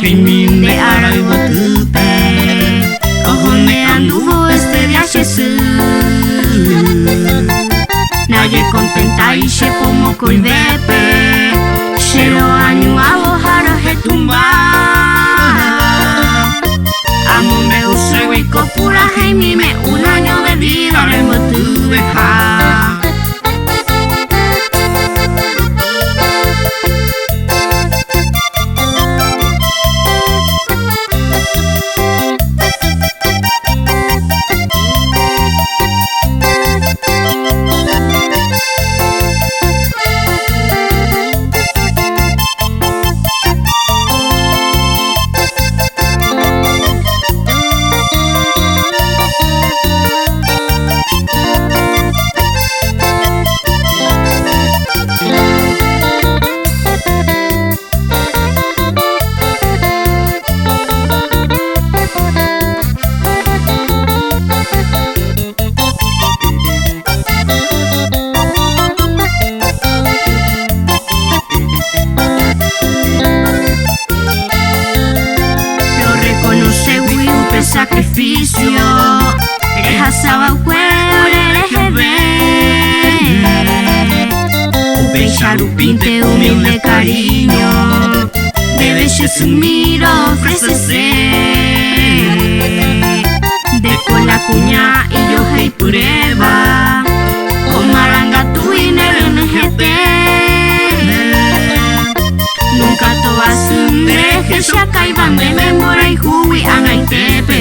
Jimin de Araibotupe, Ojone anduvo este viaje su. Nadie contenta y se pomo colbepe, Shero año alojaro hetumba. Amo me uso y copura Jaimime, un año de vida remotuve ja. Sacrificio, rehasaba Upe charupinte humilde cariño, debe sumir ofrecerse. De con la cuña y yo hey prueba, con maranga tu y NGT. Nunca todas un deje, ya caiban de memoria y juwi anaitepe.